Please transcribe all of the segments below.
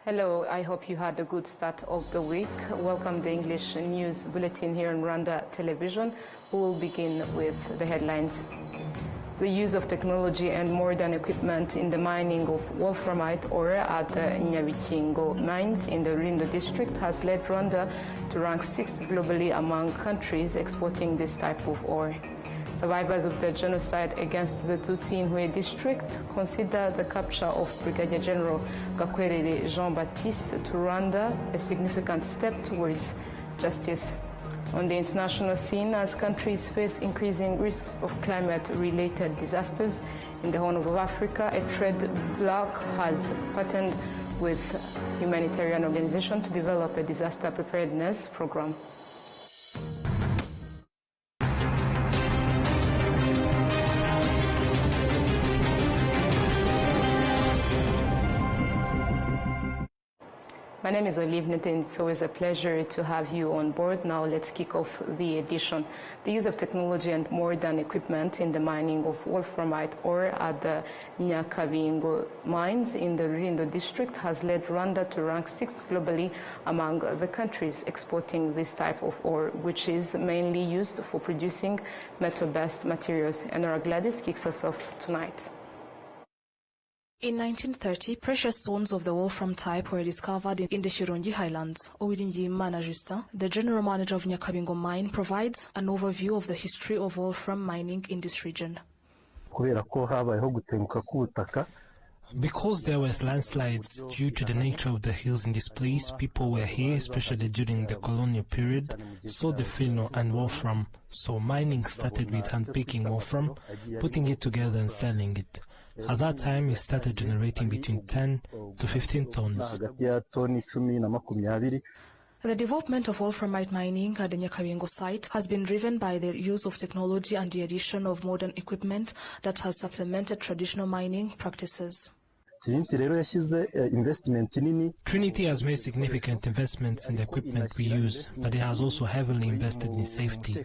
Hello, I hope you had a good start of the week. Welcome to the English News Bulletin here on Rwanda Television. We will begin with the headlines. The use of technology and modern equipment in the mining of wolframite ore at the Nyabikingo mines in the Rwanda district has led Rwanda to rank 6th globally among countries exporting this type of ore. Survivors of the genocide against the Tutsi in Hue district consider the capture of Brigadier General Gakwerere Jean-Baptiste to Rwanda a significant step towards justice. On the international scene, as countries face increasing risks of climate-related disasters in the Horn of Africa, a trade bloc has partnered with humanitarian organizations to develop a disaster preparedness program. My name is Olive Neten. It's always a pleasure to have you on board. Now let's kick off the edition. The use of technology and modern equipment in the mining of wolframite ore at the Nyakabingo mines in the Rwanda district has led Rwanda to rank 6th globally among the countries exporting this type of ore, which is mainly used for producing metal-based materials. And Nora Gladys kicks us off tonight. In 1930, precious stones of the wolfram type were discovered in the Shirungi Highlands. Uwiringiyimana Justin, the general manager of Nyakabingo mine, provides an overview of the history of wolfram mining in this region. Because there were landslides due to the nature of the hills in this place, people were here, especially during the colonial period, saw the fino and wolfram. So mining started with hand-picking wolfram, putting it together and selling it. At that time, it started generating between 10 to 15 tons. The development of wolframite mining at the Nyakabingo site has been driven by the use of technology and the addition of modern equipment that has supplemented traditional mining practices. Trinity has made significant investments in the equipment we use, but it has also heavily invested in safety.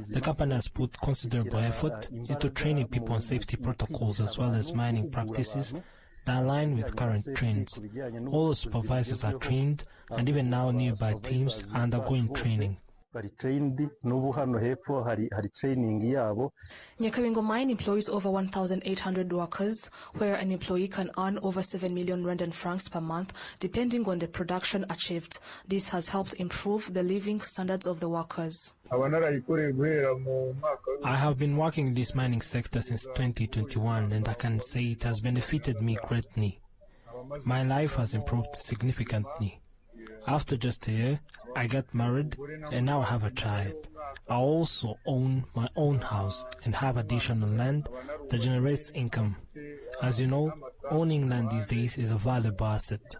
The company has put considerable effort into training people on safety protocols as well as mining practices that align with current trends. All the supervisors are trained, and even now nearby teams are undergoing training. Nyakabingo mine employs over 1,800 workers, where an employee can earn over 7 million Rwandan francs per month, depending on the production achieved. This has helped improve the living standards of the workers. I have been working in this mining sector since 2021, and I can say it has benefited me greatly. My life has improved significantly. After just a year, I got married and now I have a child. I also own my own house and have additional land that generates income. As you know, owning land these days is a valuable asset.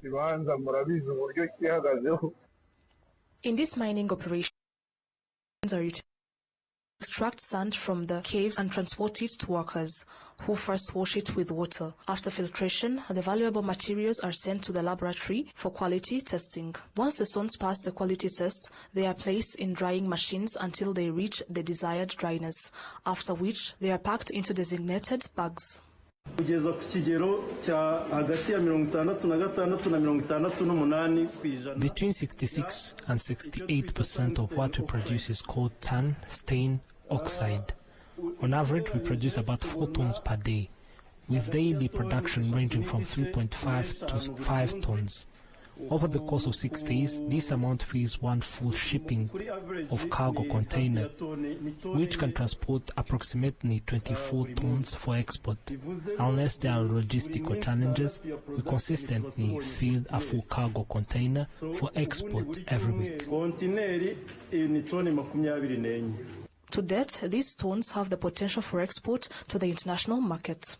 In this mining operation, are utilized to extract sand from the caves and transport it to workers, who first wash it with water. After filtration, the valuable materials are sent to the laboratory for quality testing. Once the stones pass the quality test, they are placed in drying machines until they reach the desired dryness, after which they are packed into designated bags. Between 66 and 68% of what we produce is called tungsten oxide. On average, we produce about 4 tons per day, with daily production ranging from 3.5 to 5 tons. Over the course of 6 days, this amount fills one full shipping of cargo container, which can transport approximately 24 tons for export. Unless there are logistical challenges, we consistently fill a full cargo container for export every week. To date, these stones have the potential for export to the international market.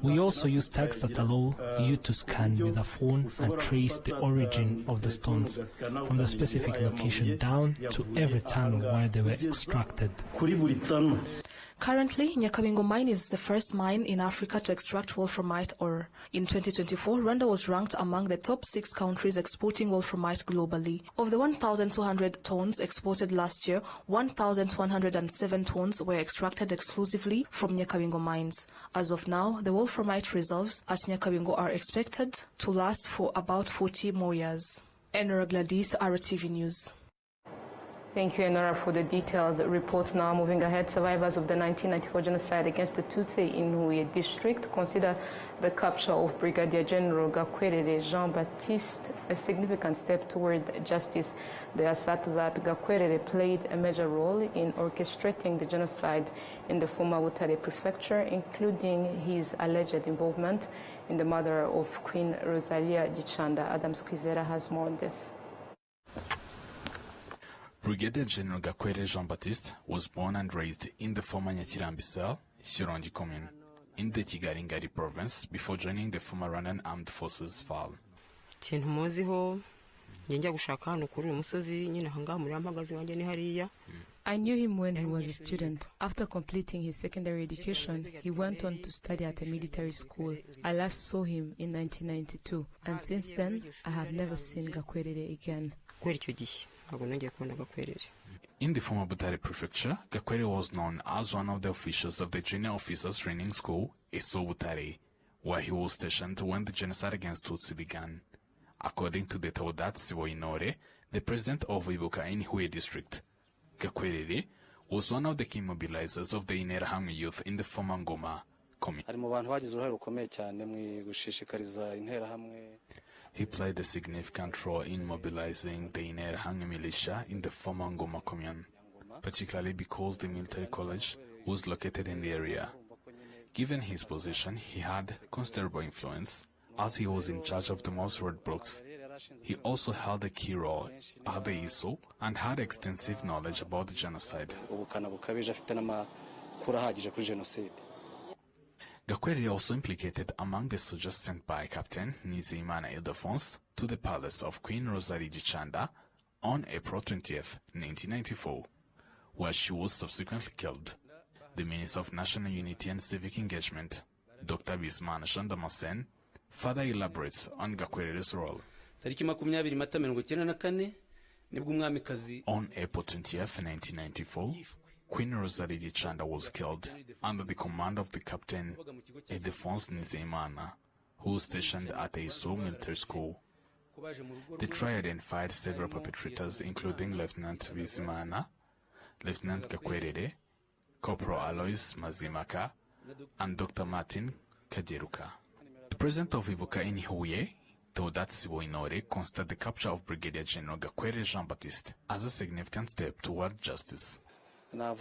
We also use tags that allow you to scan with a phone and trace the origin of the stones, from the specific location down to every tunnel where they were extracted. Currently, Nyakabingo mine is the first mine in Africa to extract wolframite ore. In 2024, Rwanda was ranked among the top 6 countries exporting wolframite globally. Of the 1,200 tons exported last year, 1,107 tons were extracted exclusively from Nyakabingo mines. As of now, the wolframite reserves at Nyakabingo are expected to last for about 40 more years. Enora Gladys, RwandaTV News. Thank you, Enora, for the detailed report. Now, moving ahead, survivors of the 1994 genocide against the Tutsi in Huye district consider the capture of Brigadier General Gakwerere Jean-Baptiste a significant step toward justice. They assert that Gakwerere played a major role in orchestrating the genocide in the former Butare prefecture, including his alleged involvement in the murder of Queen Rosalia Gicanda. Adam Squizera has more on this. Brigadier General Gakwerere Jean-Baptiste was born and raised in the former Nyakirambi cell, Shirongi commune, in the Kigali province before joining the former Rwandan Armed Forces FAL. I knew him when he was a student. After completing his secondary education, he went on to study at a military school. I last saw him in 1992, and since then, I have never seen Gakwerere again. In the former Butare prefecture, Gakwerere was known as one of the officials of the Junior Officers Training School, ESO Butare, where he was stationed when the genocide against Tutsi began. According to the Taudat Siwoinore, the president of Ibuka in Huye district, Gakwerere was one of the key mobilizers of the Interahamwe youth in the former Ngoma commune. He played a significant role in mobilizing the Interahamwe militia in the former Ngoma commune, particularly because the military college was located in the area. Given his position, he had considerable influence, as he was in charge of the most roadblocks. He also held a key role at the ISO and had extensive knowledge about the genocide. Gakwerere also implicated among the soldiers sent by Captain Nizeyimana Ildefonse to the palace of Queen Rosalie Gicanda on April 20th, 1994, where she was subsequently killed. The Minister of National Unity and Civic Engagement, Dr. Bizimana Jean Damascene, further elaborates on Gakwerere's role. On April 20th, 1994, Queen Rosalie Gicanda was killed under the command of the Captain Ildefonse Nizeyimana, who was stationed at the ISO military school. The trial identified several perpetrators, including Lieutenant Bizimana, Lieutenant Gakwerere, Corporal Alois Mazimaka, and Dr. Martin Kaderuka. The president of Ibuka in Huye, Taudat Siwoinore, considered the capture of Brigadier General Gakwerere Jean-Baptiste as a significant step toward justice. I would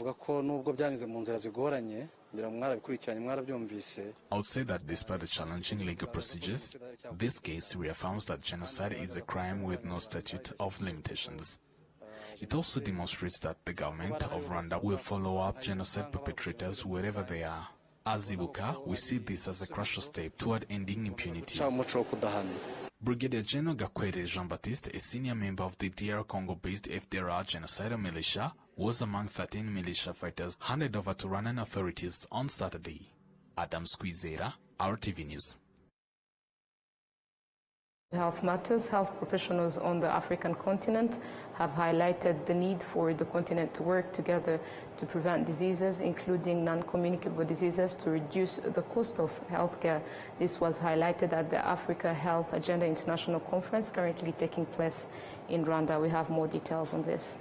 say that despite the challenging legal procedures, this case reaffirms that genocide is a crime with no statute of limitations. It also demonstrates that the government of Rwanda will follow up genocide perpetrators wherever they are. As Ibuka, we see this as a crucial step toward ending impunity. Brigadier General Gakwerere Jean-Baptiste, a senior member of the DR Congo-based FDLR genocidal militia, was among 13 militia fighters handed over to Rwandan authorities on Saturday. Adam Squizera, RwandaTV News. Health matters. Health professionals on the African continent have highlighted the need for the continent to work together to prevent diseases, including non-communicable diseases, to reduce the cost of healthcare. This was highlighted at the Africa Health Agenda International Conference currently taking place in Rwanda. We have more details on this.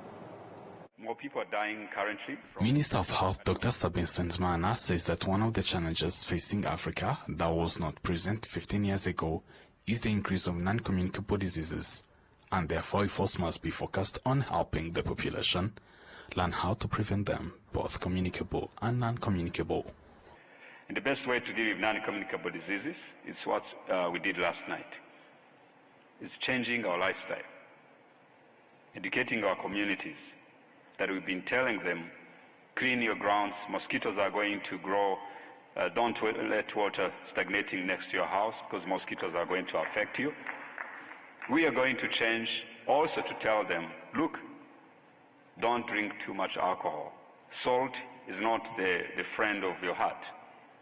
More people are dying currently. Minister of Health Dr. Sabin Nsanzimana says that one of the challenges facing Africa that was not present 15 years ago is the increase of non-communicable diseases, and therefore efforts must be focused on helping the population learn how to prevent them, both communicable and non-communicable. And the best way to deal with non-communicable diseases is what we did last night. It's changing our lifestyle, educating our communities that we've been telling them, clean your grounds, mosquitoes are going to grow. Don't let water stagnating next to your house because mosquitoes are going to affect you. We are going to change also to tell them, look, don't drink too much alcohol. Salt is not the friend of your heart.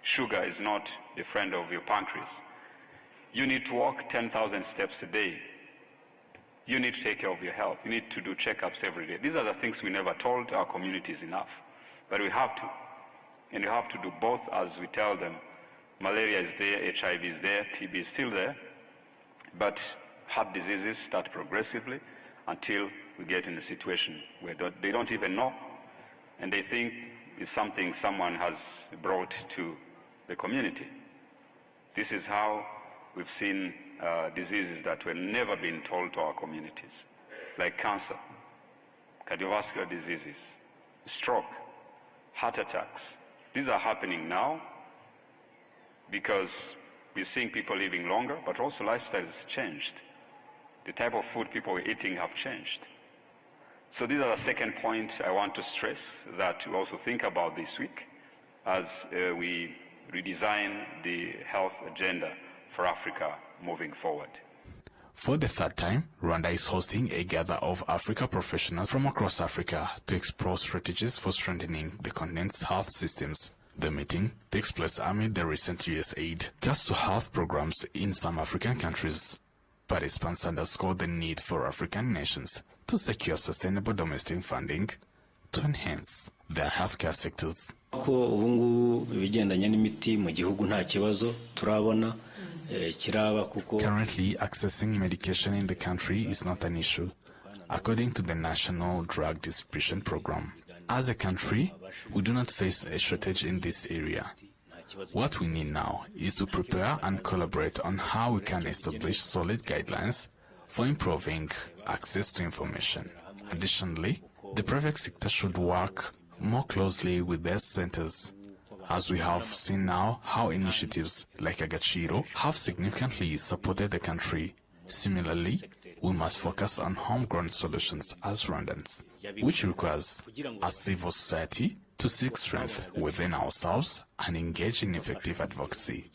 Sugar is not the friend of your pancreas. You need to walk 10,000 steps a day. You need to take care of your health. You need to do checkups every day. These are the things we never told our communities enough, but we have to. And you have to do both as we tell them. Malaria is there, HIV is there, TB is still there, but heart diseases start progressively until we get in a situation where they don't even know, and they think it's something someone has brought to the community. This is how we've seen diseases that were never been told to our communities, like cancer, cardiovascular diseases, stroke, heart attacks. These are happening now because we're seeing people living longer, but also lifestyle has changed. The type of food people are eating have changed. So these are the second point I want to stress that we also think about this week as we redesign the health agenda for Africa moving forward. For the third time, Rwanda is hosting a gather of Africa professionals from across Africa to explore strategies for strengthening the continent's health systems. The meeting takes place amid the recent US aid cuts to health programs in some African countries. Participants underscore the need for African nations to secure sustainable domestic funding to enhance their healthcare sectors. Currently, accessing medication in the country is not an issue, according to the National Drug Distribution Program. As a country, we do not face a shortage in this area. What we need now is to prepare and collaborate on how we can establish solid guidelines for improving access to information. Additionally, the private sector should work more closely with their centers, as we have seen now how initiatives like Agachiro have significantly supported the country. Similarly, we must focus on homegrown solutions as Rwandans, which requires a civil society to seek strength within ourselves and engage in effective advocacy.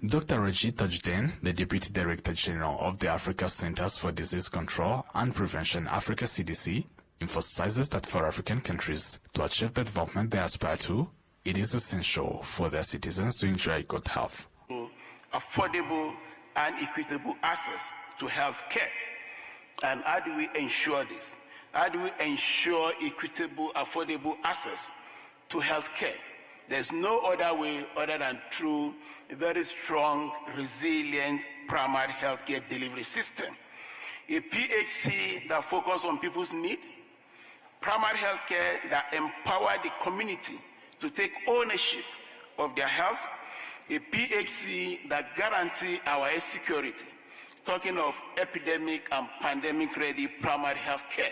Dr. Reggie Tajden, the Deputy Director General of the Africa Centers for Disease Control and Prevention, Africa CDC, emphasizes that for African countries to achieve the development they aspire to, it is essential for their citizens to enjoy good health. Affordable and equitable access to health care. And how do we ensure this? How do we ensure equitable, affordable access to health care? There's no other way other than through a very strong, resilient primary health care delivery system. A PHC that focuses on people's needs, primary health care that empower the community to take ownership of their health, a PHC that guarantees our security, talking of epidemic and pandemic-ready primary health care.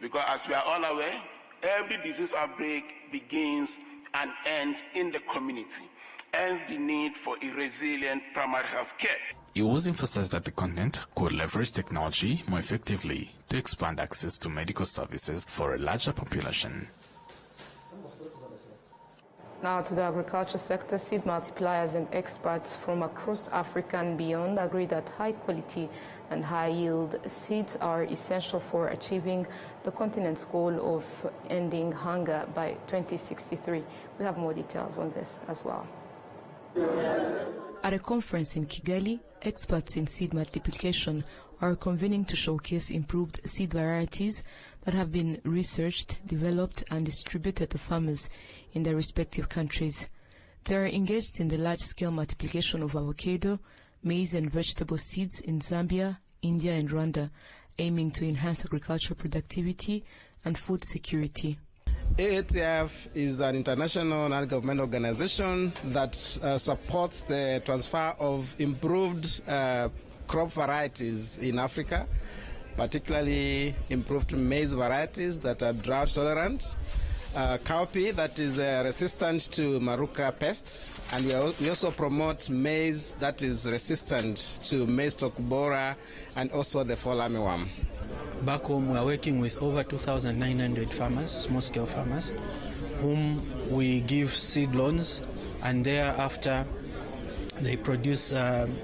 Because as we are all aware, every disease outbreak begins and ends in the community, hence the need for a resilient primary health care. It was emphasized that the continent could leverage technology more effectively to expand access to medical services for a larger population. Now to the agriculture sector, seed multipliers and experts from across Africa and beyond agree that high quality and high yield seeds are essential for achieving the continent's goal of ending hunger by 2063. We have more details on this as well. At a conference in Kigali, experts in seed multiplication are convening to showcase improved seed varieties that have been researched, developed, and distributed to farmers in their respective countries. They are engaged in the large-scale multiplication of avocado, maize, and vegetable seeds in Zambia, India, and Rwanda, aiming to enhance agricultural productivity and food security. AATF is an international non-government organization that supports the transfer of improved crop varieties in Africa, particularly improved maize varieties that are drought tolerant, cowpea that is resistant to Maruca pests, and we also promote maize that is resistant to maize stalk borer and also the fall armyworm. Back home, we are working with over 2,900 farmers, small-scale farmers, whom we give seed loans, and thereafter they produce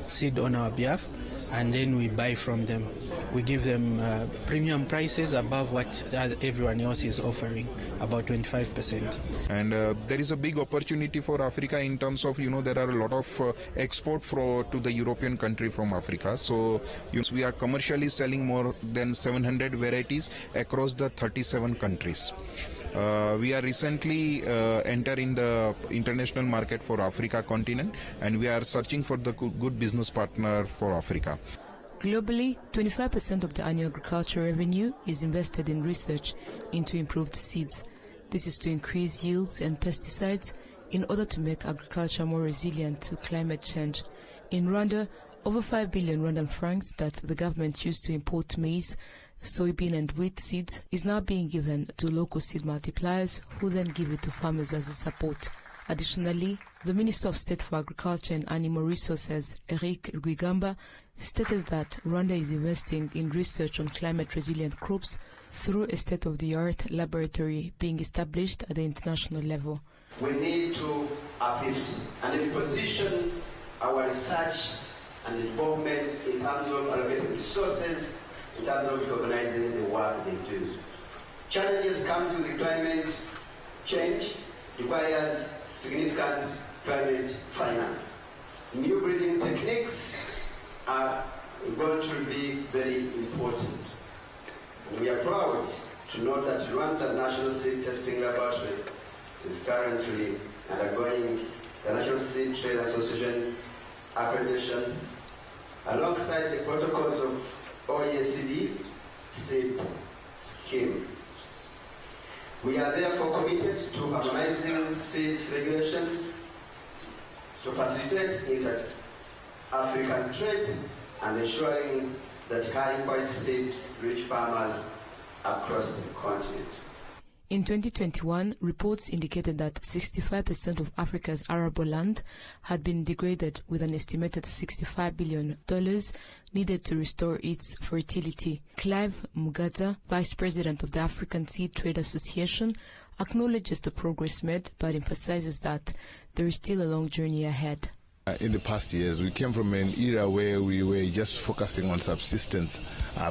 seed on our behalf. and then we buy from them. We give them premium prices above what everyone else is offering, about 25%. And there is a big opportunity for Africa in terms of, there are a lot of export to the European country from Africa. So we are commercially selling more than 700 varieties across the 37 countries. We are recently entering the international market for Africa continent, and we are searching for the good business partner for Africa. Globally, 25% of the annual agriculture revenue is invested in research into improved seeds. This is to increase yields and pesticides in order to make agriculture more resilient to climate change. In Rwanda, over 5 billion Rwandan francs that the government used to import maize, soybean and wheat seeds is now being given to local seed multipliers who then give it to farmers as a support. Additionally, the Minister of State for Agriculture and Animal Resources, Eric Rwigamba, stated that Rwanda is investing in research on climate-resilient crops through a state-of-the-art laboratory being established at the international level. We need to uplift and reposition our research and involvement in terms of allocating resources, in terms of recognizing the work they do. Challenges come to the climate change requires significant climate finance. New breeding techniques are going to be very important. And we are proud to know that Rwanda National Seed Testing Laboratory is currently undergoing the National Seed Trade Association accreditation alongside the protocols of OECD seed scheme. We are therefore committed to harmonizing seed regulations to facilitate inter-African trade and ensuring that high-quality seeds reach farmers across the continent. In 2021, reports indicated that 65% of Africa's arable land had been degraded, with an estimated $65 billion needed to restore its fertility. Clive Mugaza, Vice President of the African Seed Trade Association, acknowledges the progress made but emphasizes that there is still a long journey ahead. In the past years, we came from an era where we were just focusing on subsistence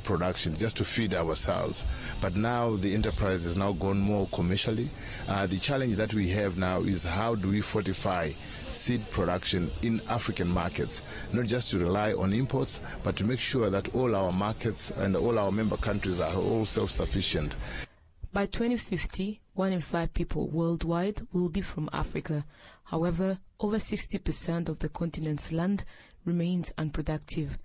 production, just to feed ourselves. But now the enterprise has now gone more commercially. The challenge that we have now is how do we fortify seed production in African markets, not just to rely on imports, but to make sure that all our markets and all our member countries are all self-sufficient. By 2050, 1 in 5 people worldwide will be from Africa. However, over 60% of the continent's land remains unproductive.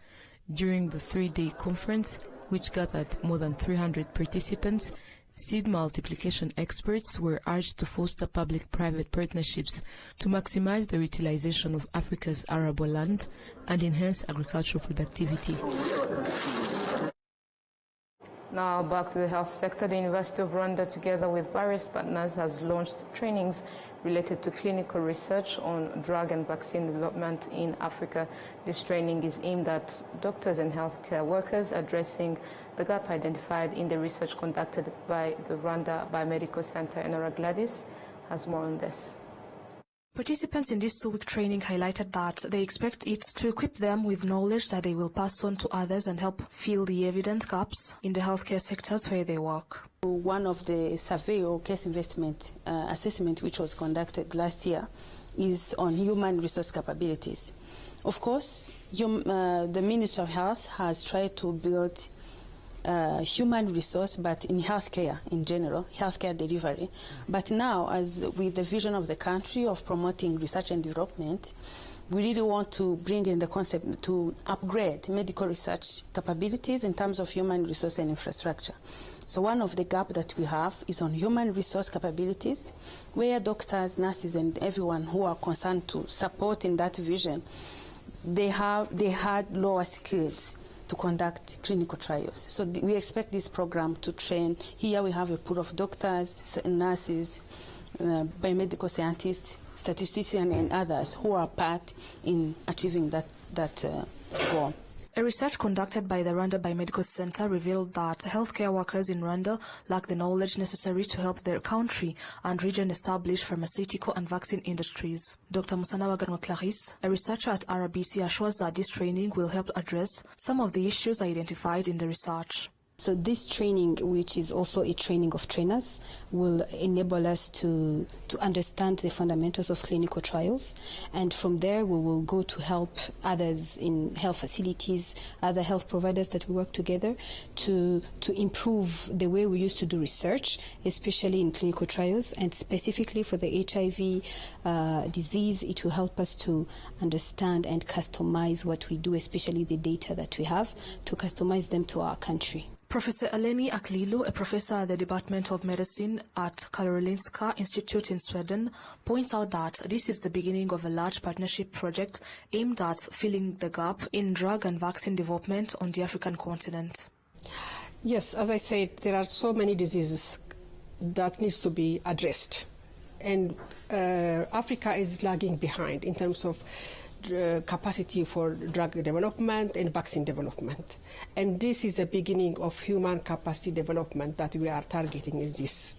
During the 3-day conference, which gathered more than 300 participants, seed multiplication experts were urged to foster public-private partnerships to maximize the utilization of Africa's arable land and enhance agricultural productivity. Now back to the health sector. The University of Rwanda, together with various partners, has launched trainings related to clinical research on drug and vaccine development in Africa. This training is aimed at doctors and healthcare workers, addressing the gap identified in the research conducted by the Rwanda Biomedical Center. Enora Gladys has more on this. Participants in this 2-week training highlighted that they expect it to equip them with knowledge that they will pass on to others and help fill the evident gaps in the healthcare sectors where they work. One of the survey or case investment assessment which was conducted last year is on human resource capabilities. Of course, the Ministry of Health has tried to build human resource, but in healthcare in general, healthcare delivery. But now, as with the vision of the country of promoting research and development, we really want to bring in the concept to upgrade medical research capabilities in terms of human resource and infrastructure. So one of the gaps that we have is on human resource capabilities, where doctors, nurses, and everyone who are concerned to support in that vision, they had lower skills to conduct clinical trials. So we expect this program to train. Here we have a pool of doctors, nurses, biomedical scientists, statisticians, and others who are part in achieving that goal. A research conducted by the Rwanda Biomedical Center revealed that healthcare workers in Rwanda lack the knowledge necessary to help their country and region establish pharmaceutical and vaccine industries. Dr. Musanabaganwa Clarisse, a researcher at RBC, assures that this training will help address some of the issues identified in the research. So this training, which is also a training of trainers, will enable us to understand the fundamentals of clinical trials. And from there, we will go to help others in health facilities, other health providers that we work together to improve the way we used to do research, especially in clinical trials. And specifically for the HIV disease, it will help us to understand and customize what we do, especially the data that we have, to customize them to our country. Professor Eleni Aklilu, a professor at the Department of Medicine at Karolinska Institute in Sweden, points out that this is the beginning of a large partnership project aimed at filling the gap in drug and vaccine development on the African continent. Yes, as I said, there are so many diseases that needs to be addressed. And Africa is lagging behind in terms of capacity for drug development and vaccine development. And this is a beginning of human capacity development that we are targeting in this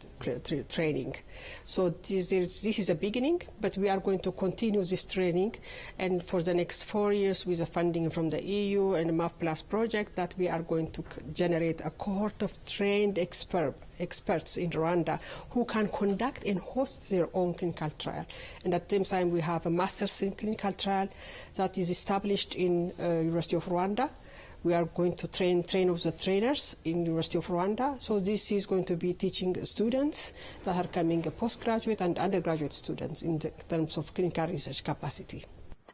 training. So this is a beginning, but we are going to continue this training, and for the next 4 years with the funding from the EU and the MAF Plus project, that we are going to generate a cohort of trained experts in Rwanda who can conduct and host their own clinical trial. And at the same time, we have a master's in clinical trial that is established in University of Rwanda. We are going to train of the trainers in University of Rwanda. So this is going to be teaching students that are coming postgraduate and undergraduate students in terms of clinical research capacity.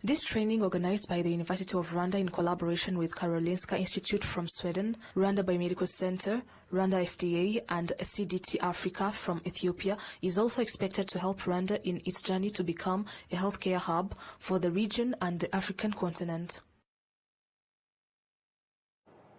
This training, organized by the University of Rwanda in collaboration with Karolinska Institute from Sweden, Rwanda Biomedical Center, Rwanda FDA, and CDT Africa from Ethiopia, is also expected to help Rwanda in its journey to become a healthcare hub for the region and the African continent.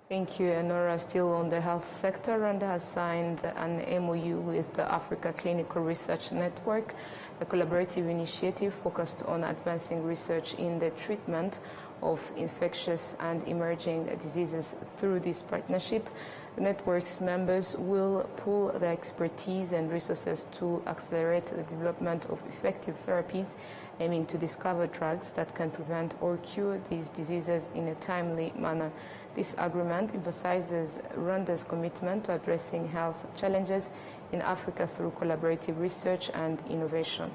Thank you, Enora. Still on the health sector, Rwanda has signed an MOU with the Africa Clinical Research Network, a collaborative initiative focused on advancing research in the treatment of infectious and emerging diseases. Through this partnership, the network's members will pool their expertise and resources to accelerate the development of effective therapies, aiming to discover drugs that can prevent or cure these diseases in a timely manner. This agreement emphasizes Rwanda's commitment to addressing health challenges in Africa through collaborative research and innovation.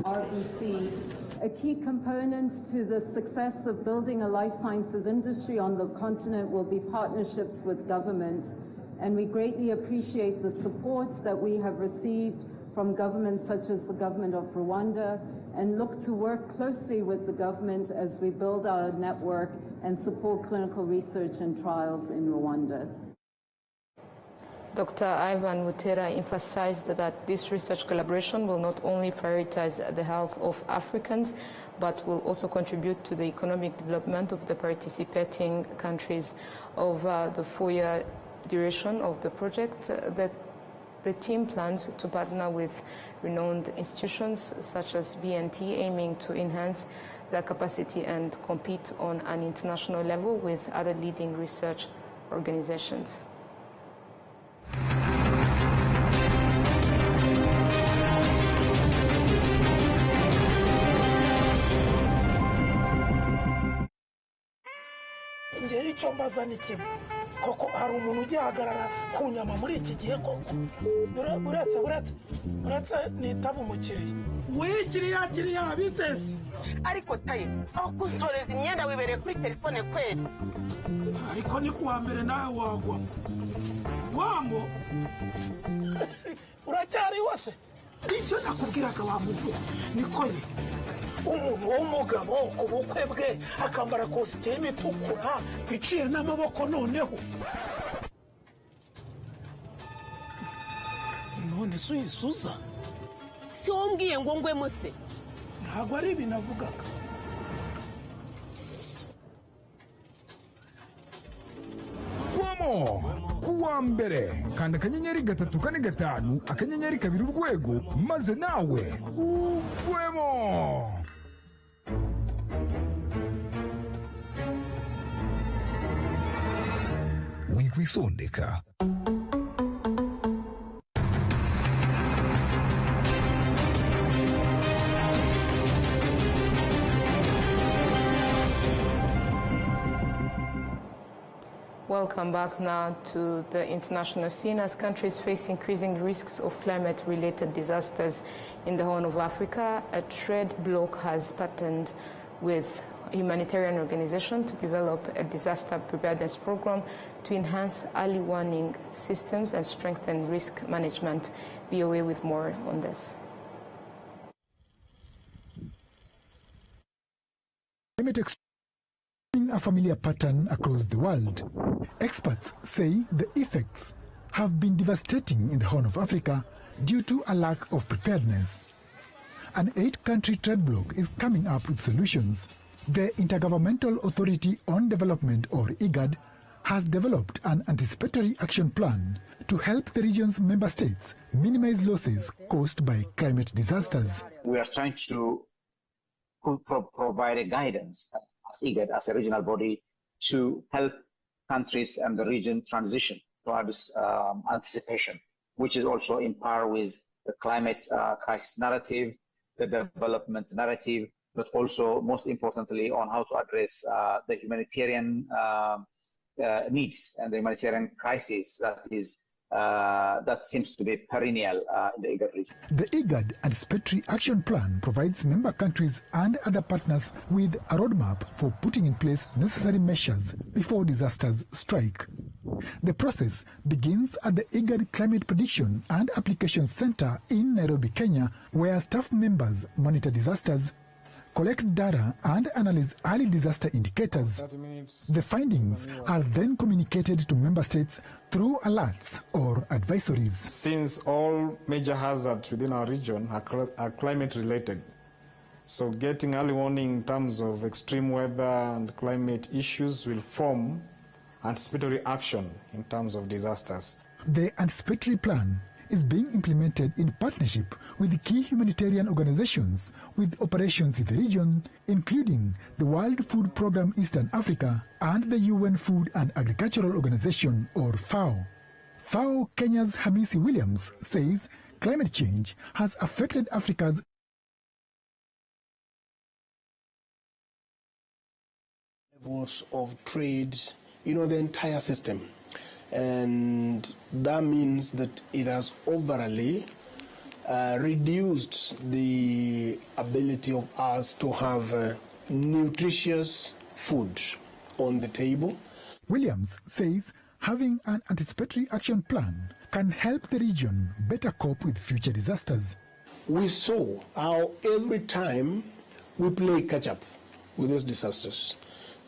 RBC, a key component to the success of building a life sciences industry on the continent will be partnerships with governments, and we greatly appreciate the support that we have received from governments such as the government of Rwanda, and look to work closely with the government as we build our network and support clinical research and trials in Rwanda. Dr. Ivan Mutera emphasized that this research collaboration will not only prioritize the health of Africans, but will also contribute to the economic development of the participating countries. Over the 4-year duration of the project, the team plans to partner with renowned institutions such as BNT, aiming to enhance their capacity and compete on an international level with other leading research organizations. Ngiye icyo mbaza ni kimwe koko hari umuntu ugihagarara ku nyama muri iki gihe koko uretse nitaba umukiriya kiriya biteze ariko tayo aho kusoreza imyenda wibereye kuri telefone kweli ariko ni kuwa mbere nawe wagwa wambo uracyari wose icyo nakubwiraga wa muntu niko ye umuntu w'umugabo ku bukwe bwe akambara kositimu itukura iciye n'amaboko noneho none se uyisuza si wombwiye ngo ngwe muse ntabwo ari ibi navugaga kuwa mbere kanda akanyenyeri 345 akanyenyeri 2 urwego maze nawe ugwemo. kuisondeka. Welcome back now to the international scene. As countries face increasing risks of climate-related disasters in the Horn of Africa, a trade bloc has partnered with a humanitarian organization to develop a disaster preparedness program to enhance early warning systems and strengthen risk management. VOA with more on this. A familiar pattern across the world. Experts say the effects have been devastating in the Horn of Africa due to a lack of preparedness. An 8-country trade bloc is coming up with solutions. The Intergovernmental Authority on Development, or IGAD, has developed an anticipatory action plan to help the region's member states minimize losses caused by climate disasters. We are trying to provide a guidance as IGAD, as a regional body, to help countries and the region transition towards anticipation, which is also in par with the climate crisis narrative, the development narrative, but also, most importantly, on how to address the humanitarian needs and the humanitarian crisis that seems to be perennial in the IGAD region. The IGAD Anticipatory Action Plan provides member countries and other partners with a roadmap for putting in place necessary measures before disasters strike. The process begins at the IGAD Climate Prediction and Application Center in Nairobi, Kenya, where staff members monitor disasters, collect data and analyze early disaster indicators. The findings are then communicated to member states through alerts or advisories. Since all major hazards within our region are climate related, so getting early warning in terms of extreme weather and climate issues will form anticipatory action in terms of disasters. The anticipatory plan is being implemented in partnership with key humanitarian organizations with operations in the region, including the World Food Programme Eastern Africa and the UN Food and Agricultural Organization, or FAO. FAO Kenya's Hamisi Williams says climate change has affected Africa's levels of trade, the entire system. And that means that it has overly reduced the ability of us to have nutritious food on the table. Williams says having an anticipatory action plan can help the region better cope with future disasters. We saw how every time we play catch-up with these disasters.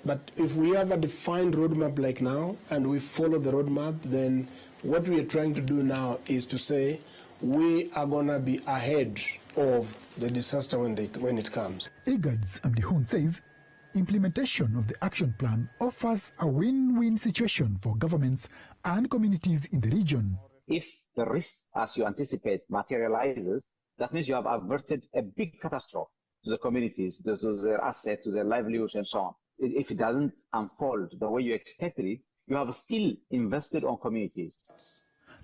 But if we have a defined roadmap like now, and we follow the roadmap, then what we are trying to do now is to say we are going to be ahead of the disaster when it comes. IGAD's Amdihun says implementation of the action plan offers a win-win situation for governments and communities in the region. If the risk, as you anticipate, materializes, that means you have averted a big catastrophe to the communities, to their assets, to their livelihoods, and so on. If it doesn't unfold the way you expected it, you have still invested on communities.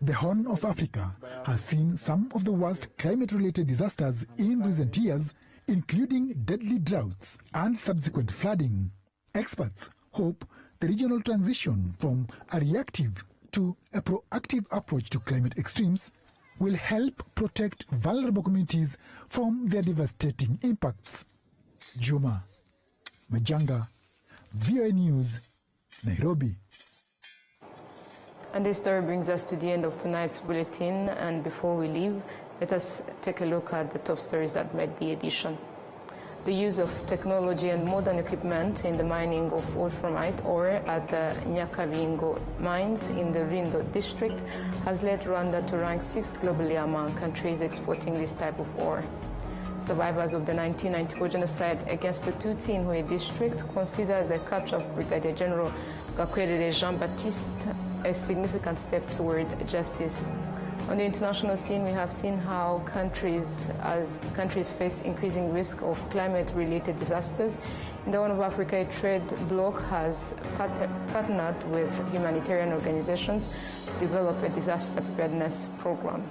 The Horn of Africa has seen some of the worst climate-related disasters in recent years, including deadly droughts and subsequent flooding. Experts hope the regional transition from a reactive to a proactive approach to climate extremes will help protect vulnerable communities from their devastating impacts. Juma Majanga, VOA News, Nairobi. And this story brings us to the end of tonight's bulletin. And before we leave, let us take a look at the top stories that made the edition. The use of technology and modern equipment in the mining of wolframite ore at the Nyakavingo mines in the Rindo district has led Rwanda to rank 6th globally among countries exporting this type of ore. Survivors of the 1994 genocide against the Tutsi in Huye district consider the capture of Brigadier General Gakwerere Jean-Baptiste a significant step toward justice. On the international scene, we have seen how countries face increasing risk of climate-related disasters. In the Horn of Africa, a trade bloc has partnered with humanitarian organizations to develop a disaster preparedness program.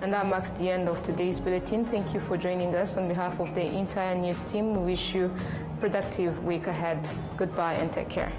And that marks the end of today's bulletin. Thank you for joining us. On behalf of the entire news team, we wish you a productive week ahead. Goodbye and take care.